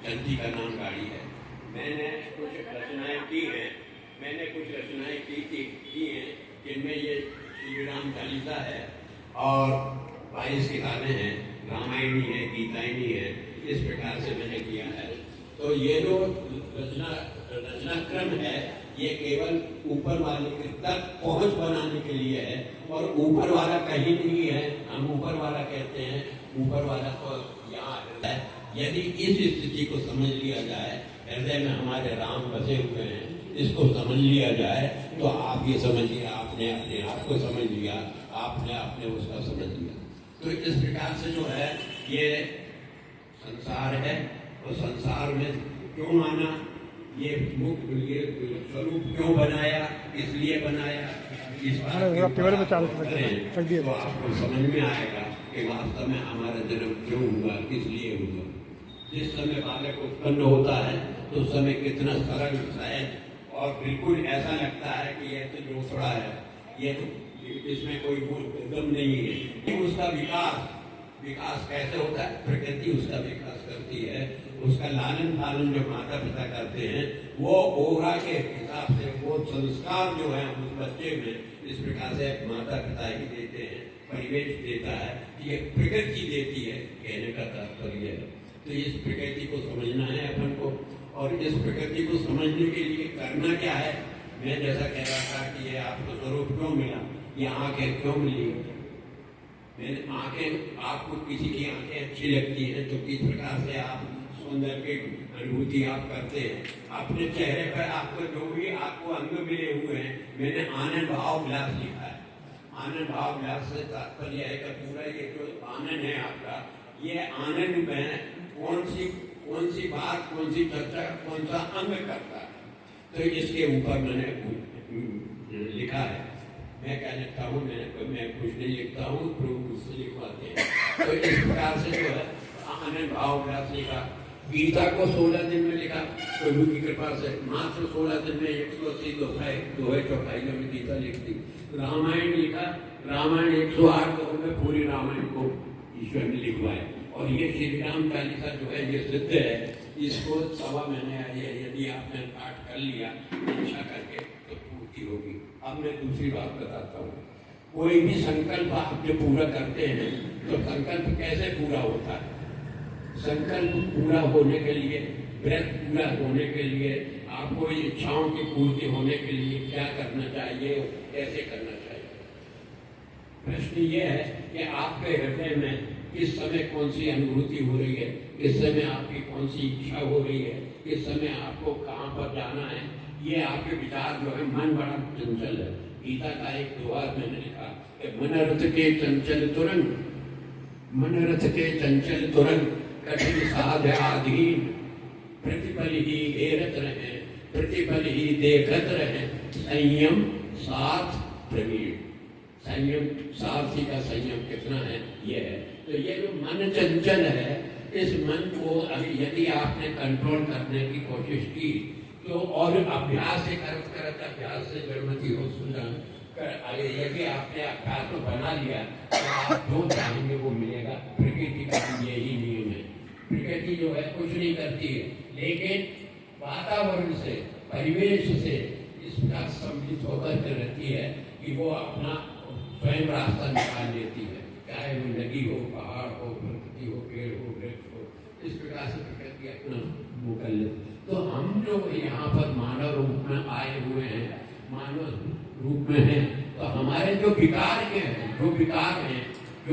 चलती का नाम गाड़ी है। मैंने कुछ रचनाएं की हैं, की हैं जिनमें ये श्री राम चालीसा है और 22 किताबें हैं, रामायणी है, गीतायनी है, इस प्रकार से मैंने किया है। तो ये जो रचनाक्रम है ये केवल ऊपर वाले तक पहुंच बनाने के लिए है, और ऊपर वाला कहीं नहीं है। हम ऊपर वाला कहते हैं, ऊपर वाला तो यहाँ है। यदि इस स्थिति को समझ लिया जाए, हृदय में हमारे राम बसे हुए हैं, इसको समझ लिया जाए, तो आप ये समझिए आपने अपने आप को समझ लिया, आपने अपने उसका समझ लिया। तो इस प्रकार से जो है ये संसार है, और संसार में क्यों माना, ये स्वरूप क्यों बनाया, इसलिए बनाया, इस बात तो आपको समझ में आएगा कि वास्तव में हमारा जन्म क्यों हुआ, किस लिए हुआ। जिस समय बालक उत्पन्न होता है तो उस समय कितना सरल, सहज और बिल्कुल ऐसा लगता है कि यह तो जोसड़ा है, ये तो इसमें कोई दम नहीं है। उसका विकास कैसे होता है, प्रकृति उसका विकास करती है, उसका लालन पालन जो माता पिता करते हैं, वो ओरा के हिसाब से वो संस्कार जो है उस बच्चे में इस प्रकार से माता पिता ही देते हैं, परिवेश देता है, ये प्रकृति देती है, कहने का तात्पर्य है। तो इस प्रकृति को समझना है अपन को, और इस प्रकृति को समझने के लिए करना क्या है। मैं जैसा कह रहा था कि ये आपको स्वरूप क्यों मिला, ये आंखें क्यों मिली। मैंने आंखें, आपको किसी की आंखें अच्छी लगती हैं तो किस प्रकार से आप सौंदर्य की अनुभूति आप करते हैं, अपने चेहरे पर आपको जो भी आपको अंग मिले हुए हैं। मैंने आनंद भाव विलास लिखा है। आनंद भाव विलास से तात्पर्य है कि पूरा ये जो आनंद है आपका, ये आनंद में कौन सी बात, कौन सी चर्चा, कौन सा अंग करता है, तो इसके ऊपर मैंने लिखा है। मैं क्या लिखता हूँ, मैं कुछ नहीं लिखता हूँ, प्रभु मुझसे लिखवाते हैं। तो इस प्रकार से जो है आनंद भाव विलास लिखा। गीता को 16 दिन में लिखा प्रभु की कृपा से, मात्र 16 दिन में 180 दोहे चौपाई में गीता लिख दी। रामायण लिखा, रामायण 108 दोहों में पूरी रामायण को ईश्वर ने लिखवाया। और ये श्री राम चालीसा जो है ये सिद्ध है, इसको 1.25 महीने यदि आपने पाठ कर लिया इच्छा करके तो पूर्ति होगी। अब मैं दूसरी बात बताता हूँ। कोई भी संकल्प आप जब पूरा करते हैं तो संकल्प कैसे पूरा होता है। संकल्प पूरा होने के लिए, व्रत पूरा होने के लिए, आपको इच्छाओं की पूर्ति होने के लिए क्या करना चाहिए, कैसे करना चाहिए। प्रश्न ये है कि आपके हृदय में किस समय कौन सी अनुभूति हो रही है, किस समय आपकी कौन सी इच्छा हो रही है, किस समय आपको कहाँ पर जाना है। ये आपके विचार जो है, मन बड़ा चंचल है। गीता का एक दोहा मैंने लिखा कि मन रथ के चंचल तुरंत, मन रथ के चंचल तुरंत, कठिन साध्याधीन, प्रतिपल ही हेरत रहे, प्रतिपल ही देखत रहे, संयम साथ प्रवीण। संयम, सारथी का संयम कितना है ये है। तो ये जो मन चंचल है, इस मन को यदि आपने कंट्रोल करने की कोशिश की तो, और अभ्यास से करत अभ्यास से जड़मती हो सुजान, यदि आपने अभ्यास को बना लिया तो आप जो चाहेंगे वो मिलेगा। प्रकृति का यही नियम है। प्रकृति जो है कुछ नहीं करती है, लेकिन वातावरण से, परिवेश से इसका सम्मिलित होकर रहती है कि वो अपना स्वयं रास्ता निकाल लेती है। चाहे वो नदी हो, पहाड़ हो, प्रकृति हो, पेड़ हो, वृक्ष हो, इस प्रकार से प्रकृति अपना वो कर लेती। तो हम जो यहाँ पर मानव रूप में आए हुए हैं, मानव रूप में हैं, तो हमारे जो विकार के हैं, जो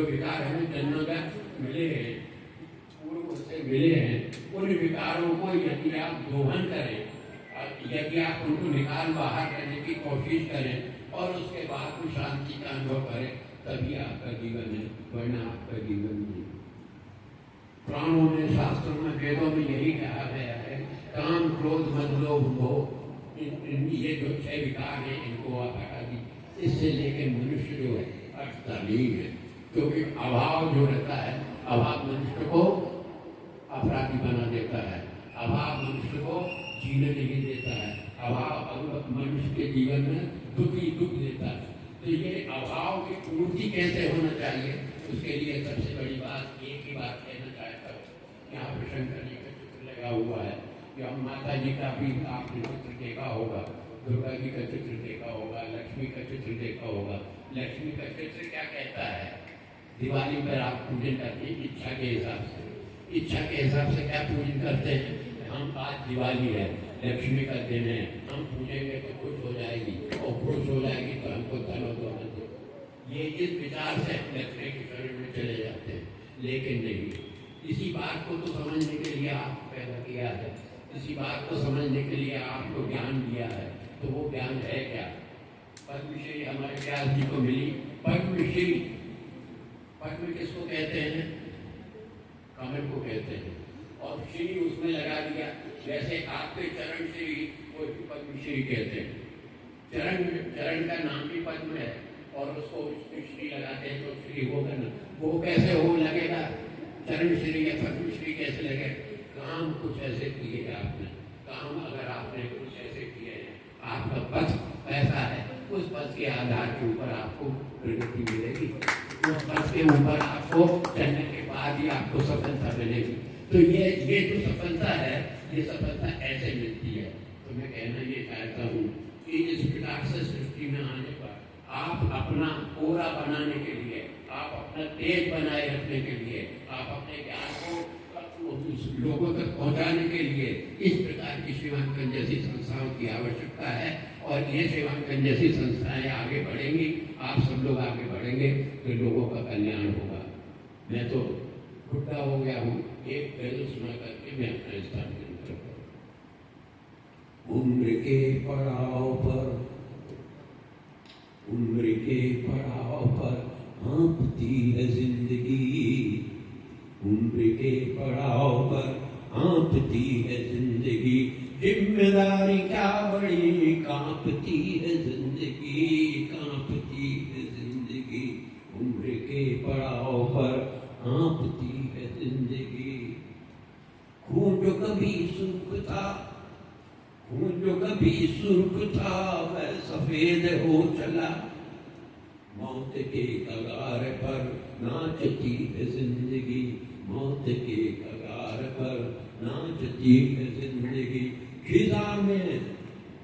विकार हमें जन्मगत मिले हैं, पूर्व से मिले हैं, उन विकारों को यदि आप दोहन करें, यदि आप उनको निकाल बाहर करने की कोशिश करें और उसके बाद में शांति का अनुभव करें, तभी आपका जीवन है, वरना आपका जीवन नहीं। पुराणों में, शास्त्रों में, वेदों में यही कहा गया है, काम, क्रोध, मद, लोभ, मोह, ये जो 6 विकार हैं इनको आप हटा दीजिए। इससे लेकर मनुष्य जो है अटता नहीं है, क्योंकि अभाव जो रहता है, अभाव मनुष्य को अपराधी बना देता है, अभाव मनुष्य को जीने नहीं देता है, अभाव मनुष्य के जीवन में दुख ही दुख देता है। तो ये अभाव की पूर्ति कैसे होना चाहिए, उसके लिए सबसे बड़ी बात एक ही बात कहना चाहता हूँ। यहाँ पर शंकर जी का चित्र लगा हुआ है कि हम माता जी का भी आपने चित्र देखा होगा, दुर्गा जी का चित्र देखा होगा, लक्ष्मी का चित्र देखा होगा। लक्ष्मी का चित्र क्या कहता है? दिवाली पर आप पूजन करते हैं इच्छा के हिसाब से। इच्छा के हिसाब से क्या पूजन करते हैं? हम आज दिवाली है, लक्ष्मी का दिन है, हम पूजेंगे तो खुश हो जाएगी, और खुश हो जाएगी तो हमको धन और दौलत दो। ये इस विचार से लक्ष्मी के शरण में चले जाते हैं। लेकिन नहीं, इसी बात को तो समझने के लिए आप पैदा किया है, इसी बात को समझने के लिए आपको ज्ञान दिया है। तो वो ज्ञान है क्या? पद्मश्री हमारे व्यास जी को मिली। पद्मश्री, पद्म किसको कहते हैं? कमल को कहते हैं, और श्री उसमें लगा दिया। जैसे आपके चरण श्री को पद्मश्री कहते हैं। चरण का नाम भी पद्म है, और उसको श्री लगाते हैं तो श्री होगा ना। वो कैसे हो लगेगा? चरण श्री या पद्मश्री कैसे लगे? काम कुछ ऐसे किए आपने, काम अगर आपने कुछ ऐसे किए हैं, आपका पथ ऐसा है, उस पथ के आधार के ऊपर आपको प्रगति मिलेगी। उस पथ के ऊपर आपको चलने के बाद ही आपको सफलता मिलेगी। तो ये जो सफलता है, ये सफलता ऐसे मिलती है। तो मैं कहना ये चाहता हूँ कि इस प्रकार से सृष्टि में आने पर आप अपना कोरा बनाने के लिए, आप अपना तेज बनाए रखने के लिए, आप अपने ज्ञान को लोगों तक पहुंचाने के लिए इस प्रकार की सेवांकन जैसी संस्थाओं की आवश्यकता है। और ये सेवांकन जैसी संस्थाएं आगे बढ़ेंगी, आप सब लोग आगे बढ़ेंगे तो लोगों का कल्याण होगा। मैं तो बुढ़ा हो गया हूँ, एक गजल सुना करके मैं अपना स्थान ग्रहण करता हूँ। उम्र के पड़ाव पर, उम्र के पड़ाव पर हाँफती है जिंदगी, उम्र के पड़ाव पर हाँफती है जिंदगी, जिम्मेदारी क्या बड़ी कांपती है जिंदगी, कांपती है जिंदगी, उम्र के पड़ाव पर हाँफती है जिंदगी। खून जो कभी सुर्ख था, खून जो कभी सुर्ख था, वह सफेद हो चला, मौत के कगार पर नाचती है जिंदगी, मौत के कगार पर नाचती है जिंदगी। खिजा में,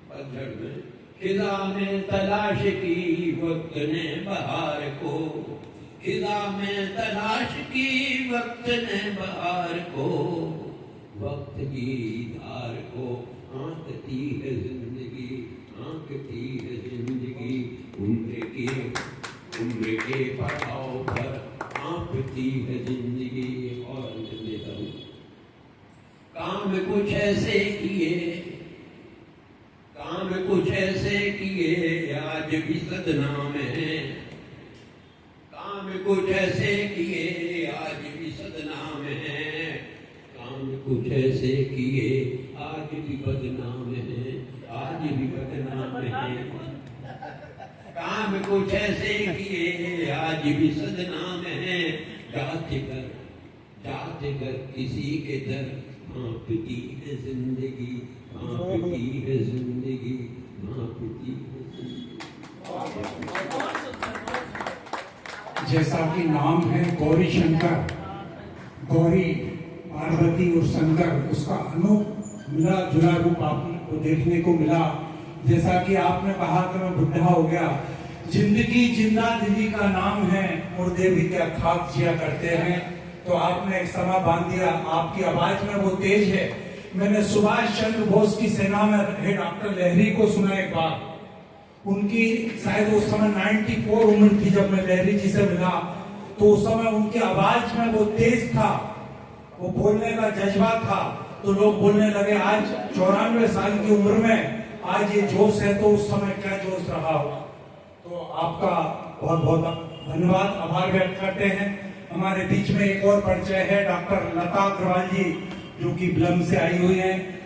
पतझड़ में, खिजा में तलाश की वक्त ने बहार को, खिजा में तलाश की वक्त ने बहार को, वक्त की धार को आंकती है जिंदगी, आंकती है जिंदगी। उम्र के पड़ाव पर आंकती है जिंदगी। और अंत देता हूँ, काम कुछ ऐसे किए, काम कुछ ऐसे किए आज भी सदनाम है, काम कुछ ऐसे किए आज भी सदनाम है, काम कुछ ऐसे किए आज भी बदनाम है, आज भी बदनाम है। काम कुछ ऐसे किए आज भी सदनाम है, जाते घर किसी के दर हाँफती है जिंदगी, हाँफती है जिंदगी, हाँफती है जिंदगी। जैसा कि नाम है गौरी शंकर, गौरी पार्वती और शंकर, उसका अनूप मिला जुला रूप आपको देखने को मिला। जैसा कि आपने कहा कि मैं बुढ़ा हो गया, जिंदगी जिंदा दिली का नाम है, मुर्दे भी क्या खाक जिया करते हैं। तो आपने एक समय बांध दिया, आपकी आवाज में वो तेज है। मैंने सुभाष चंद्र बोस की सेना में रहे डॉक्टर लहरी को सुना एक बार, उनकी शायद उस समय 94 उम्र थी जब मैं लहरी जी से मिला। तो उस समय उनकी आवाज में वो तेज था, वो बोलने का जज्बा था। तो लोग बोलने लगे आज 94 साल की उम्र में आज ये जोश है, तो उस समय क्या जोश रहा होगा। तो आपका बहुत बहुत धन्यवाद, आभार व्यक्त करते हैं। हमारे बीच में एक और परिचय है, डॉक्टर लता अग्रवाल जी, जो कि बिलम से आई हुई हैं।